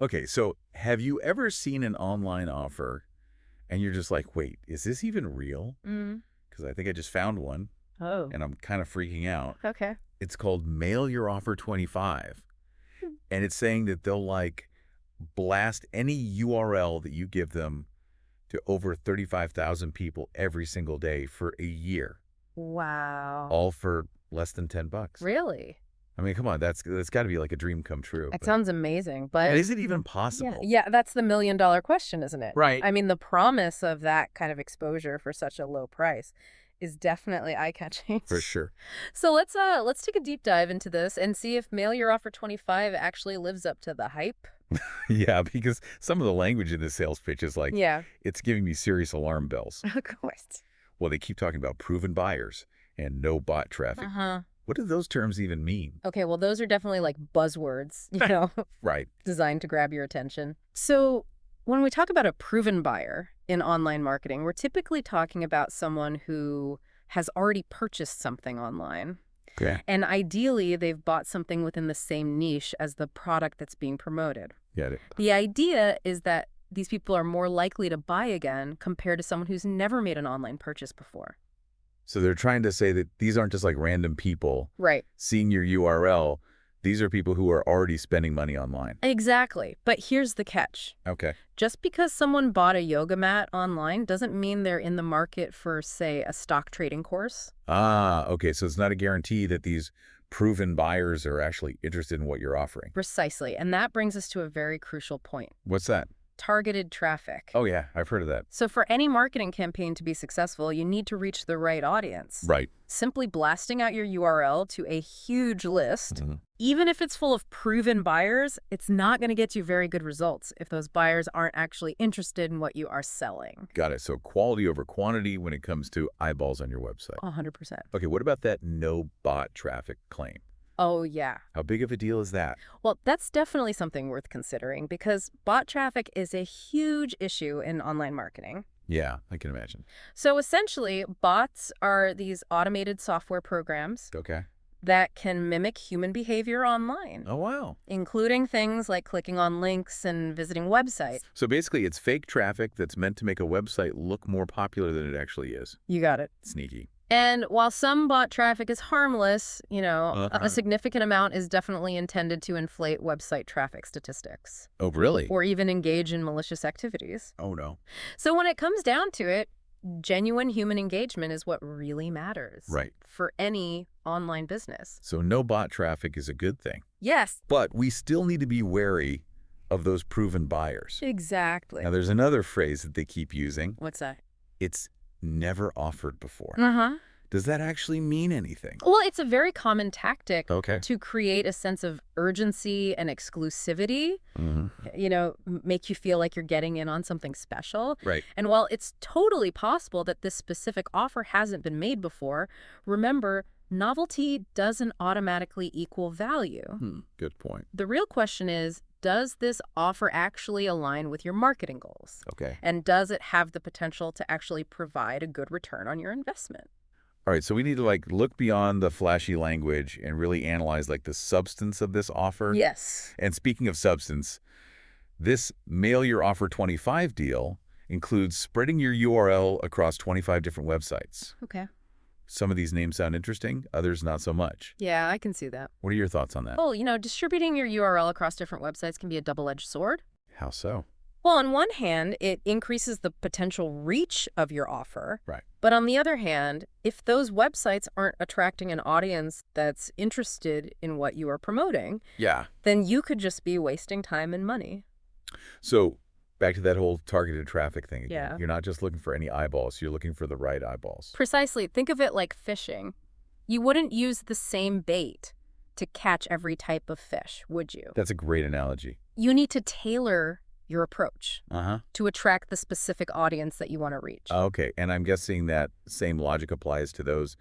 Okay, so have you ever seen an online offer and you're just like, wait, is this even real? Mm. Because I think I just found one Oh, and I'm kind of freaking out. okay. It's called Mail Your Offer 25. And it's saying that they'll like blast any URL that you give them to over 35,000 people every single day for a year, Wow. all for less than 10 bucks. Really? I mean, come on, that's got to be like a dream come true. That But sounds amazing, and but is it even yeah, possible? yeah, that's the million-dollar question, isn't it? Right. I mean, the promise of that kind of exposure for such a low price is definitely eye-catching. For sure. So let's take a deep dive into this and see if Mail Your Offer 25 actually lives up to the hype. Yeah, because some of the language in the sales pitch is like, Yeah, it's giving me serious alarm bells. of course. Well, they keep talking about proven buyers and no bot traffic. Uh-huh. What do those terms even mean? Okay, well, those are definitely like buzzwords, Right. designed to grab your attention. So, when we talk about a proven buyer in online marketing, we're typically talking about someone who has already purchased something online. Okay. And ideally, they've bought something within the same niche as the product that's being promoted. Get it. The idea is that these people are more likely to buy again compared to someone who's never made an online purchase before. So they're trying to say that these aren't just like random people Right. seeing your URL. These are people who are already spending money online. Exactly. But here's the catch. Okay. Just because someone bought a yoga mat online doesn't mean they're in the market for, say, a stock trading course. Ah, okay. So it's not a guarantee that these proven buyers are actually interested in what you're offering. Precisely. And that brings us to a very crucial point. What's that? Targeted traffic. Oh, yeah. I've heard of that. So for any marketing campaign to be successful, you need to reach the right audience. Right. Simply blasting out your URL to a huge list, Mhm. even if it's full of proven buyers, it's not going to get you very good results if those buyers aren't actually interested in what you are selling. Got it. So quality over quantity when it comes to eyeballs on your website. 100%. Okay, what about that no bot traffic claim? Oh, yeah. How big of a deal is that? Well, that's definitely something worth considering because bot traffic is a huge issue in online marketing. Yeah, I can imagine. So essentially, bots are these automated software programs Okay. that can mimic human behavior online, Oh, wow. including things like clicking on links and visiting websites. So basically, it's fake traffic that's meant to make a website look more popular than it actually is. You got it. Sneaky. And while some bot traffic is harmless, Uh-huh. a significant amount is definitely intended to inflate website traffic statistics Oh, really? or even engage in malicious activities. Oh, no. So when it comes down to it, genuine human engagement is what really matters. Right. For any online business. So no bot traffic is a good thing. Yes. But we still need to be wary of those proven buyers. Exactly. Now, there's another phrase that they keep using. What's that? It's never offered before. Uh-huh. Does that actually mean anything? Well, it's a very common tactic Okay. to create a sense of urgency and exclusivity, Mm-hmm. make you feel like you're getting in on something special. Right. And while it's totally possible that this specific offer hasn't been made before, remember, novelty doesn't automatically equal value. Good point. The real question is, does this offer actually align with your marketing goals? Okay. And does it have the potential to actually provide a good return on your investment? All right, so we need to like look beyond the flashy language and really analyze like the substance of this offer. Yes. And speaking of substance, this Mail Your Offer 25 deal includes spreading your URL across 25 different websites. Okay. Some of these names sound interesting, others not so much. Yeah, I can see that. What are your thoughts on that? Well, distributing your URL across different websites can be a double-edged sword. How so? Well, on one hand, it increases the potential reach of your offer. Right. But on the other hand, if those websites aren't attracting an audience that's interested in what you are promoting, Yeah. then you could just be wasting time and money. So back to that whole targeted traffic thing again. Yeah. You're not just looking for any eyeballs, you're looking for the right eyeballs. Precisely. Think of it like fishing. You wouldn't use the same bait to catch every type of fish, would you? That's a great analogy. You need to tailor your approach Uh-huh. to attract the specific audience that you want to reach. Okay, and I'm guessing that same logic applies to those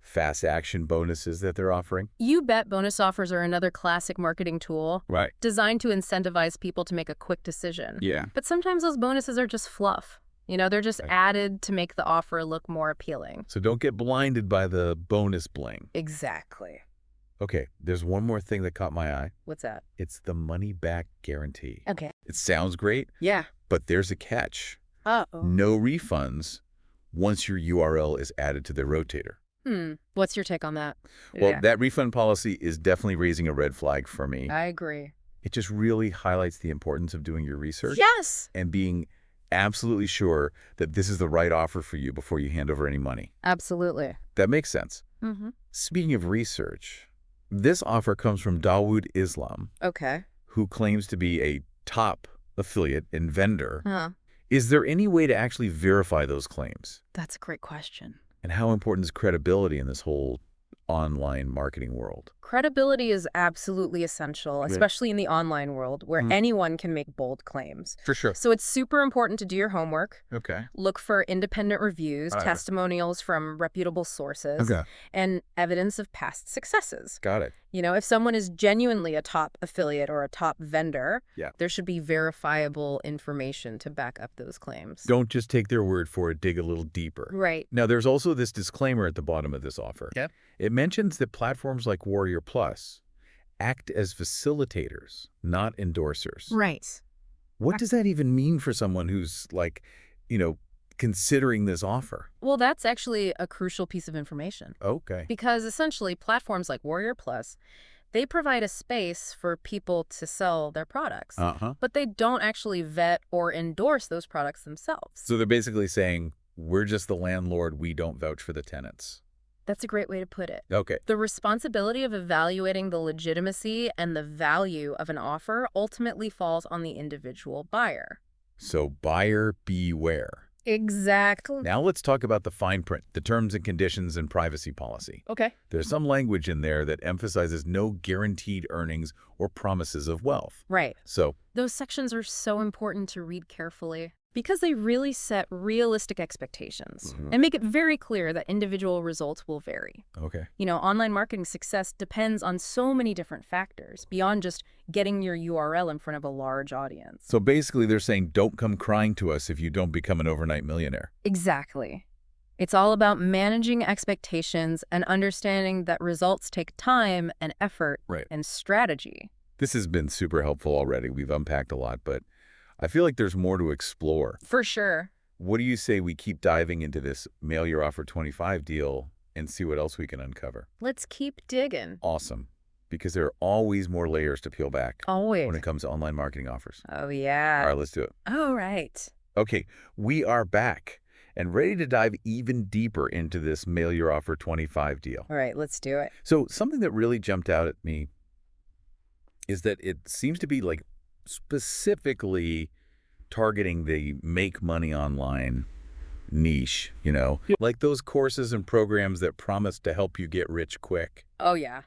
fast action bonuses that they're offering? You bet. Bonus offers are another classic marketing tool Right. designed to incentivize people to make a quick decision. Yeah. But sometimes those bonuses are just fluff. They're just Right. added to make the offer look more appealing. So don't get blinded by the bonus bling. Exactly. Okay, there's one more thing that caught my eye. What's that? It's the money-back guarantee. Okay. It sounds great, Yeah. but there's a catch. Uh-oh. No refunds once your URL is added to the rotator. What's your take on that? Well, Yeah, that refund policy is definitely raising a red flag for me. I agree. It just really highlights the importance of doing your research Yes! and being absolutely sure that this is the right offer for you before you hand over any money. Absolutely. That makes sense. Mm-hmm. Speaking of research, this offer comes from Dawood Islam, Okay. who claims to be a top affiliate and vendor. Huh. Is there any way to actually verify those claims? That's a great question. And how important is credibility in this whole online marketing world? Credibility is absolutely essential, especially in the online world where anyone can make bold claims. For sure. So it's super important to do your homework. Okay. Look for independent reviews, testimonials from reputable sources, and evidence of past successes. Got it. You know, if someone is genuinely a top affiliate or a top vendor, Yeah. there should be verifiable information to back up those claims. Don't just take their word for it, dig a little deeper. Right. Now, there's also this disclaimer at the bottom of this offer. Yep. It mentions that platforms like Warrior Plus act as facilitators, not endorsers. Right. What does that even mean for someone who's like, considering this offer? Well, that's actually a crucial piece of information. Okay. Because essentially, platforms like Warrior Plus, they provide a space for people to sell their products. But they don't actually vet or endorse those products themselves. So they're basically saying, we're just the landlord, we don't vouch for the tenants. That's a great way to put it. Okay. The responsibility of evaluating the legitimacy and the value of an offer ultimately falls on the individual buyer. So buyer beware. Exactly. Now let's talk about the fine print, the terms and conditions and privacy policy. Okay. There's some language in there that emphasizes no guaranteed earnings or promises of wealth. Right. So Those sections are so important to read carefully because they really set realistic expectations and make it very clear that individual results will vary. okay. You know, online marketing success depends on so many different factors beyond just getting your URL in front of a large audience. So basically they're saying don't come crying to us if you don't become an overnight millionaire. Exactly. It's all about managing expectations and understanding that results take time and effort and strategy. This has been super helpful already. We've unpacked a lot, but I feel like there's more to explore. For sure. What do you say we keep diving into this Mail Your Offer 25 deal and see what else we can uncover? Let's keep digging. Awesome. Because there are always more layers to peel back Always. when it comes to online marketing offers. Oh, yeah. All right, let's do it. All right. Okay, we are back and ready to dive even deeper into this Mail Your Offer 25 deal. All right, let's do it. So something that really jumped out at me is that it seems to be like specifically targeting the make money online niche, like those courses and programs that promise to help you get rich quick. Oh, yeah.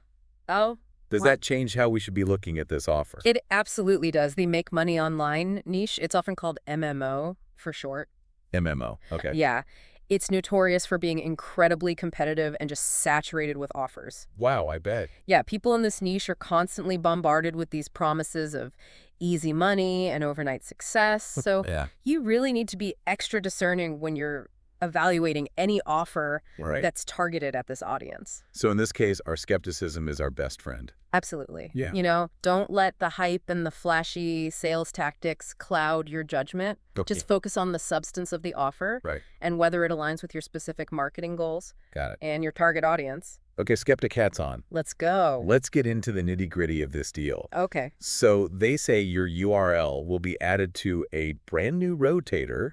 Oh. Does that change how we should be looking at this offer? It absolutely does. The make money online niche, it's often called MMO for short. MMO, okay. Yeah. It's notorious for being incredibly competitive and just saturated with offers. Wow, I bet. Yeah, people in this niche are constantly bombarded with these promises of easy money and overnight success. So you really need to be extra discerning when you're evaluating any offer that's targeted at this audience. So in this case, our skepticism is our best friend. Absolutely. Yeah. You know, don't let the hype and the flashy sales tactics cloud your judgment. Okay. Just focus on the substance of the offer and whether it aligns with your specific marketing goals. Got it. And your target audience. Okay, Skeptic hat's on. Let's go. Let's get into the nitty-gritty of this deal. Okay. So they say your URL will be added to a brand new rotator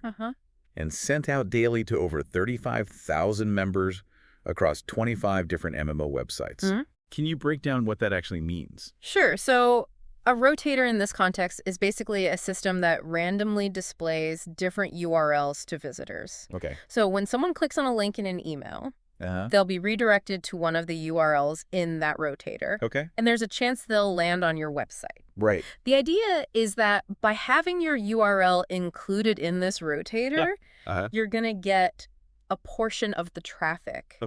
and sent out daily to over 35,000 members across 25 different MMO websites. Can you break down what that actually means? Sure. So a rotator in this context is basically a system that randomly displays different URLs to visitors. Okay. So when someone clicks on a link in an email, they'll be redirected to one of the URLs in that rotator. Okay. And there's a chance they'll land on your website. Right. The idea is that by having your URL included in this rotator, you're going to get a portion of the traffic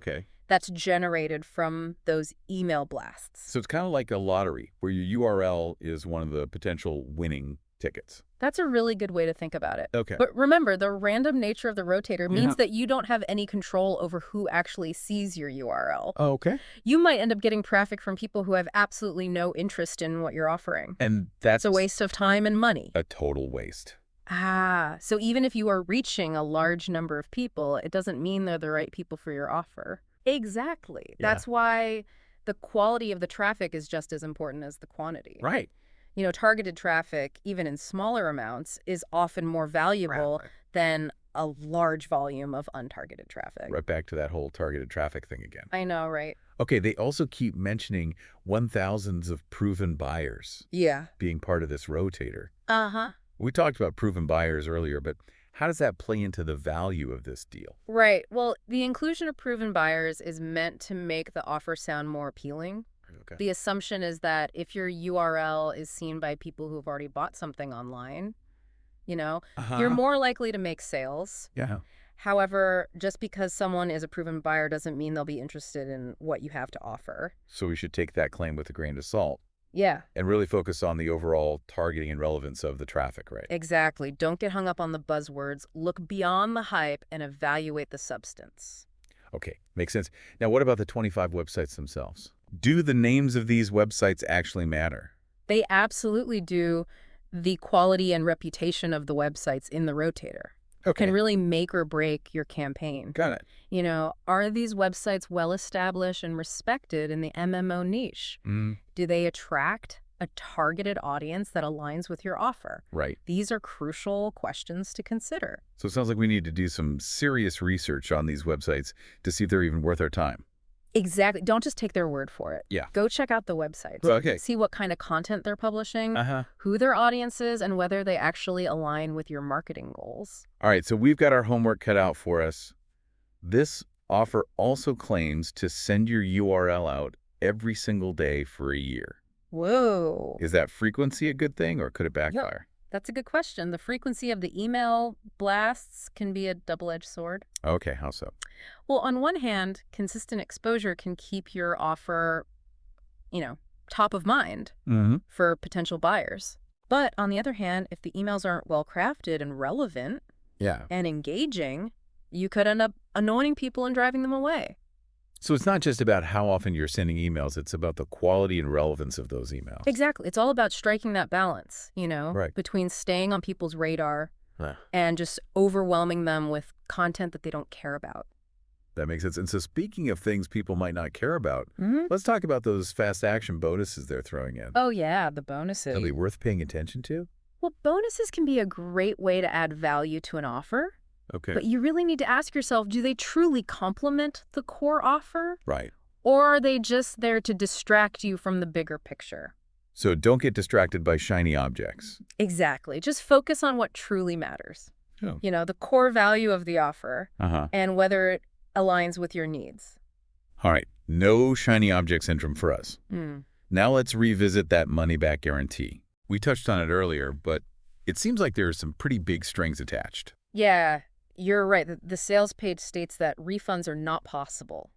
that's generated from those email blasts. So it's kind of like a lottery where your URL is one of the potential winning tickets. That's a really good way to think about it. Okay. But remember, the random nature of the rotator means that you don't have any control over who actually sees your URL. Oh, okay. You might end up getting traffic from people who have absolutely no interest in what you're offering. And that's It's a waste of time and money. a total waste. So even if you are reaching a large number of people, it doesn't mean they're the right people for your offer. Exactly. Yeah. That's why the quality of the traffic is just as important as the quantity. Right. Targeted traffic, even in smaller amounts, is often more valuable than a large volume of untargeted traffic. Right back to that whole targeted traffic thing again. I know, right? Okay, they also keep mentioning 1,000s of proven buyers being part of this rotator. Uh-huh. We talked about proven buyers earlier, but how does that play into the value of this deal? Right. Well, the inclusion of proven buyers is meant to make the offer sound more appealing. Okay. The assumption is that if your URL is seen by people who have already bought something online, you're more likely to make sales. Yeah. However, just because someone is a proven buyer doesn't mean they'll be interested in what you have to offer. So we should take that claim with a grain of salt. Yeah. And really focus on the overall targeting and relevance of the traffic, right? Exactly. Don't get hung up on the buzzwords. Look beyond the hype and evaluate the substance. Okay, makes sense. Now, what about the 25 websites themselves? Do the names of these websites actually matter? They absolutely do. The quality and reputation of the websites in the rotator can really make or break your campaign. Got it. Are these websites well established and respected in the MMO niche? Do they attract a targeted audience that aligns with your offer? Right. These are crucial questions to consider. So it sounds like we need to do some serious research on these websites to see if they're even worth our time. Exactly. Don't just take their word for it. Yeah. Go check out the websites. Okay. See what kind of content they're publishing, who their audience is, and whether they actually align with your marketing goals. All right, so we've got our homework cut out for us. This offer also claims to send your URL out every single day for a year. Whoa. Is that frequency a good thing, or could it backfire? That's a good question. The frequency of the email blasts can be a double-edged sword. Okay, how so? Well, on one hand, consistent exposure can keep your offer, top of mind for potential buyers. But on the other hand, if the emails aren't well-crafted and relevant and engaging, you could end up annoying people and driving them away. So it's not just about how often you're sending emails, it's about the quality and relevance of those emails. Exactly. It's all about striking that balance, Right. between staying on people's radar and just overwhelming them with content that they don't care about. That makes sense. And so speaking of things people might not care about, let's talk about those fast action bonuses they're throwing in. Oh, yeah, the bonuses. Are they worth paying attention to? Well, bonuses can be a great way to add value to an offer. Okay. But you really need to ask yourself, do they truly complement the core offer? Right. Or are they just there to distract you from the bigger picture? So don't get distracted by shiny objects. Exactly. Just focus on what truly matters. Oh. The core value of the offer and whether it aligns with your needs. All right. No shiny object syndrome for us. Now let's revisit that money-back guarantee. We touched on it earlier, but it seems like there are some pretty big strings attached. Yeah. You're right. The sales page states that refunds are not possible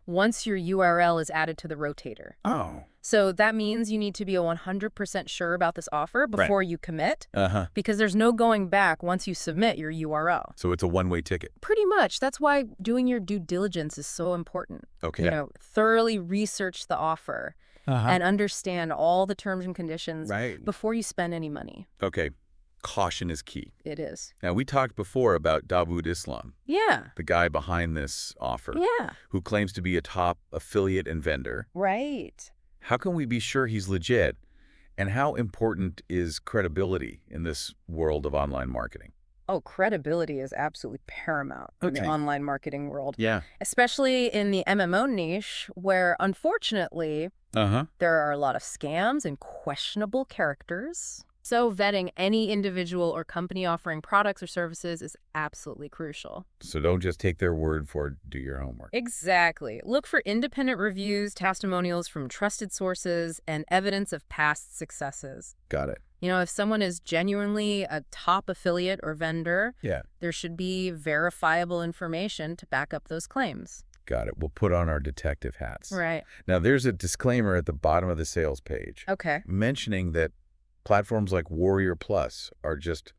once your URL is added to the rotator. Oh. So that means you need to be 100% sure about this offer before you commit, because there's no going back once you submit your URL. So it's a one-way ticket. Pretty much. That's why doing your due diligence is so important. Okay. Thoroughly research the offer and understand all the terms and conditions before you spend any money. Okay. Caution is key. It is. Now, we talked before about Dawood Islam, the guy behind this offer, who claims to be a top affiliate and vendor. Right. How can we be sure he's legit? And how important is credibility in this world of online marketing? Oh, credibility is absolutely paramount in the online marketing world. Yeah. Especially in the MMO niche, where unfortunately, there are a lot of scams and questionable characters. So vetting any individual or company offering products or services is absolutely crucial. So don't just take their word for it, do your homework. Exactly. Look for independent reviews, testimonials from trusted sources, and evidence of past successes. Got it. If someone is genuinely a top affiliate or vendor, there should be verifiable information to back up those claims. Got it. We'll put on our detective hats. Right. Now, there's a disclaimer at the bottom of the sales page. Okay. Mentioning that Platforms like Warrior Plus are just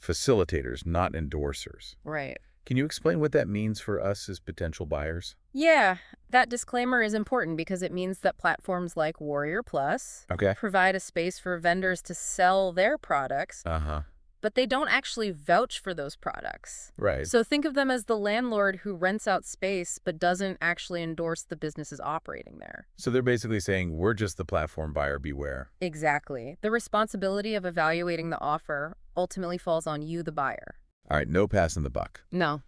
facilitators, not endorsers. Right. Can you explain what that means for us as potential buyers? Yeah, that disclaimer is important because it means that platforms like Warrior Plus Okay. provide a space for vendors to sell their products, Uh-huh. but they don't actually vouch for those products. Right. So think of them as the landlord who rents out space but doesn't actually endorse the businesses operating there. So they're basically saying, we're just the platform buyer, beware. Exactly. The responsibility of evaluating the offer ultimately falls on you, the buyer. All right, no passing the buck. No.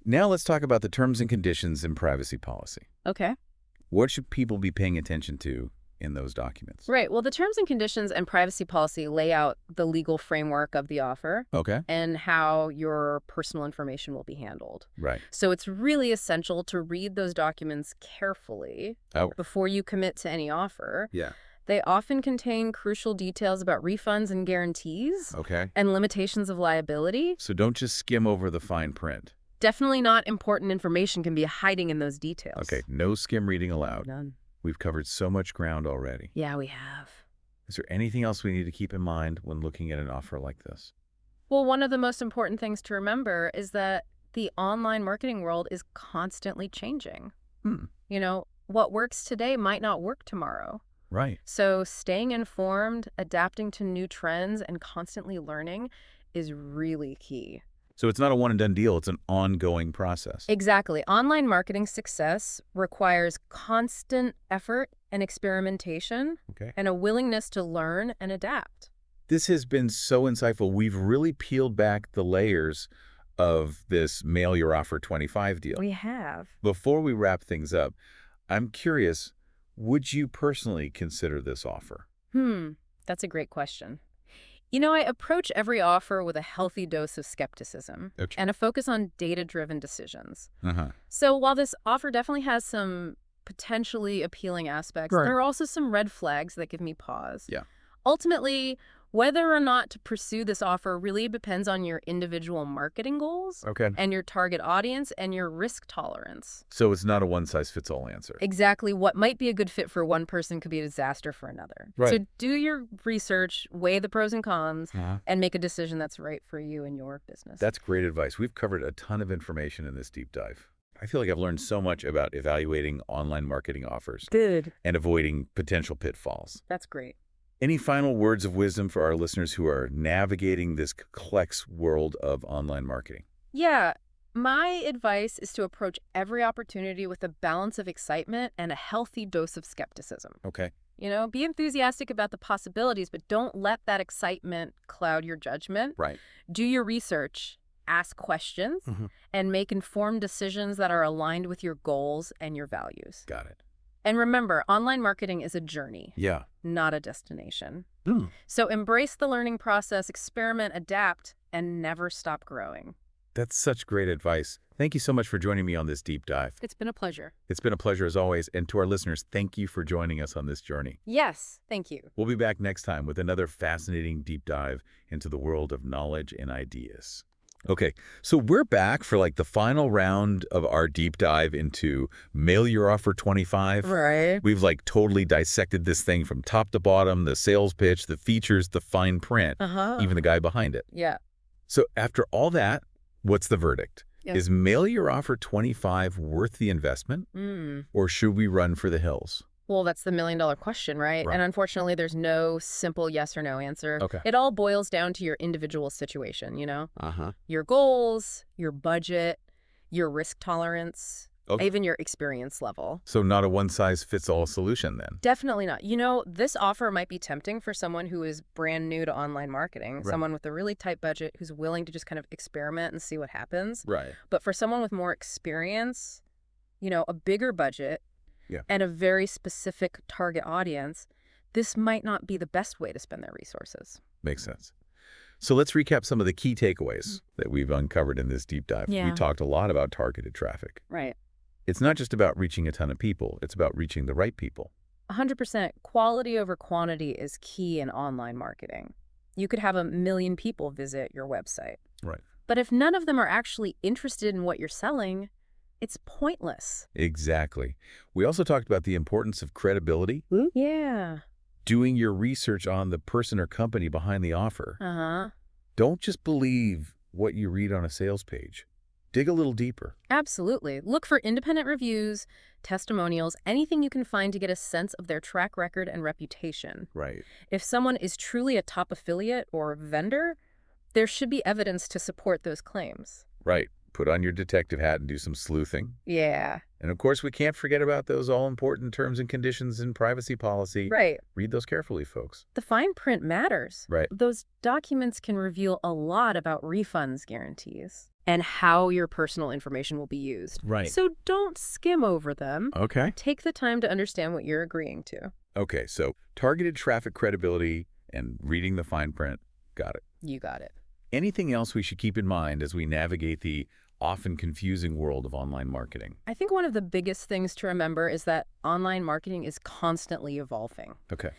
Now let's talk about the terms and conditions in privacy policy. Okay. What should people be paying attention to in those documents? Right. Well, the terms and conditions and privacy policy lay out the legal framework of the offer Okay. and how your personal information will be handled. Right. So it's really essential to read those documents carefully before you commit to any offer. Yeah. They often contain crucial details about refunds and guarantees and limitations of liability. So don't just skim over the fine print. Definitely not important information can be hiding in those details. Okay, no skim reading allowed. None. We've covered so much ground already. Yeah, we have. Is there anything else we need to keep in mind when looking at an offer like this? Well, one of the most important things to remember is that the online marketing world is constantly changing. You know, what works today might not work tomorrow. Right. So staying informed, adapting to new trends, and constantly learning is really key. So it's not a one-and-done deal. It's an ongoing process. Exactly. Online marketing success requires constant effort and experimentation and a willingness to learn and adapt. This has been so insightful. We've really peeled back the layers of this mail your offer 25 deal. We have. Before we wrap things up, I'm curious, would you personally consider this offer? That's a great question. You know, I approach every offer with a healthy dose of skepticism and a focus on data-driven decisions. So while this offer definitely has some potentially appealing aspects, there are also some red flags that give me pause. Yeah. Ultimately, whether or not to pursue this offer really depends on your individual marketing goals and your target audience and your risk tolerance. So it's not a one-size-fits-all answer. Exactly. What might be a good fit for one person could be a disaster for another. So do your research, weigh the pros and cons, and make a decision that's right for you and your business. That's great advice. We've covered a ton of information in this deep dive. I feel like I've learned so much about evaluating online marketing offers. Good. And avoiding potential pitfalls. That's great. Any final words of wisdom for our listeners who are navigating this complex world of online marketing? Yeah. My advice is to approach every opportunity with a balance of excitement and a healthy dose of skepticism. Okay. You know, be enthusiastic about the possibilities, but don't let that excitement cloud your judgment. Right. Do your research, ask questions, and make informed decisions that are aligned with your goals and your values. Got it. And remember, online marketing is a journey, not a destination. So embrace the learning process, experiment, adapt, and never stop growing. That's such great advice. Thank you so much for joining me on this deep dive. It's been a pleasure. It's been a pleasure as always. And to our listeners, thank you for joining us on this journey. Yes, thank you. We'll be back next time with another fascinating deep dive into the world of knowledge and ideas. Okay, so we're back for like the final round of our deep dive into Mail Your Offer 25. Right. We've like totally dissected this thing from top to bottom, the sales pitch, the features, the fine print, even the guy behind it. Yeah. So after all that, what's the verdict? Is Mail Your Offer 25 worth the investment? Or should we run for the hills? Well, that's the million-dollar question, right? And unfortunately, there's no simple yes or no answer. Okay. It all boils down to your individual situation, you know? Your goals, your budget, your risk tolerance, even your experience level. So not a one-size-fits-all solution then? Definitely not. You know, this offer might be tempting for someone who is brand new to online marketing, someone with a really tight budget who's willing to just kind of experiment and see what happens. But for someone with more experience, you know, a bigger budget, and a very specific target audience, this might not be the best way to spend their resources. Makes sense. So let's recap some of the key takeaways that we've uncovered in this deep dive. We talked a lot about targeted traffic. Right. It's not just about reaching a ton of people. It's about reaching the right people. 100%. Quality over quantity is key in online marketing. You could have 1 million people visit your website. Right. But if none of them are actually interested in what you're selling, it's pointless. Exactly. We also talked about the importance of credibility. Yeah. doing your research on the person or company behind the offer. Uh-huh. Don't just believe what you read on a sales page. Dig a little deeper. Absolutely. Look for independent reviews, testimonials, anything you can find to get a sense of their track record and reputation. Right. If someone is truly a top affiliate or vendor, there should be evidence to support those claims. Right. Put on your detective hat and do some sleuthing. Yeah. And of course, we can't forget about those all-important terms and conditions in privacy policy. Right. Read those carefully, folks. The fine print matters. Right. Those documents can reveal a lot about refunds guarantees and how your personal information will be used. Right. So don't skim over them. Okay. Take the time to understand what you're agreeing to. Okay, so targeted traffic credibility and reading the fine print. Got it. You got it. Anything else we should keep in mind as we navigate the often confusing world of online marketing? I think one of the biggest things to remember is that online marketing is constantly evolving. Okay.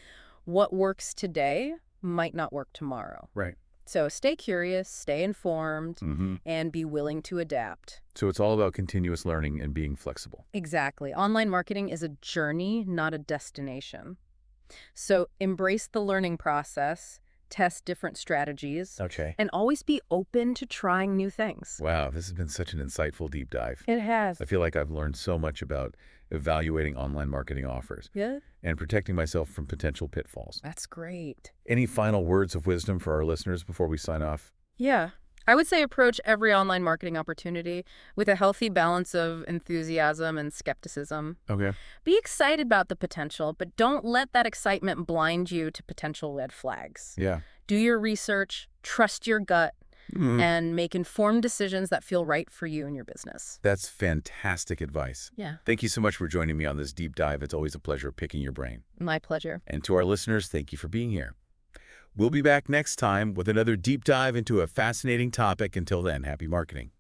What works today might not work tomorrow. Right. So stay curious, stay informed, Mm-hmm. and be willing to adapt. So it's all about continuous learning and being flexible. Exactly. Online marketing is a journey, not a destination. So embrace the learning process, test different strategies, Okay. and always be open to trying new things. Wow, this has been such an insightful deep dive. It has. I feel like I've learned so much about evaluating online marketing offers Yeah? and protecting myself from potential pitfalls. That's great. Any final words of wisdom for our listeners before we sign off? Yeah. I would say approach every online marketing opportunity with a healthy balance of enthusiasm and skepticism. Okay. Be excited about the potential, but don't let that excitement blind you to potential red flags. Yeah. Do your research, trust your gut, Mhm. and make informed decisions that feel right for you and your business. That's fantastic advice. Yeah. Thank you so much for joining me on this deep dive. It's always a pleasure picking your brain. My pleasure. And to our listeners, thank you for being here. We'll be back next time with another deep dive into a fascinating topic. Until then, happy marketing.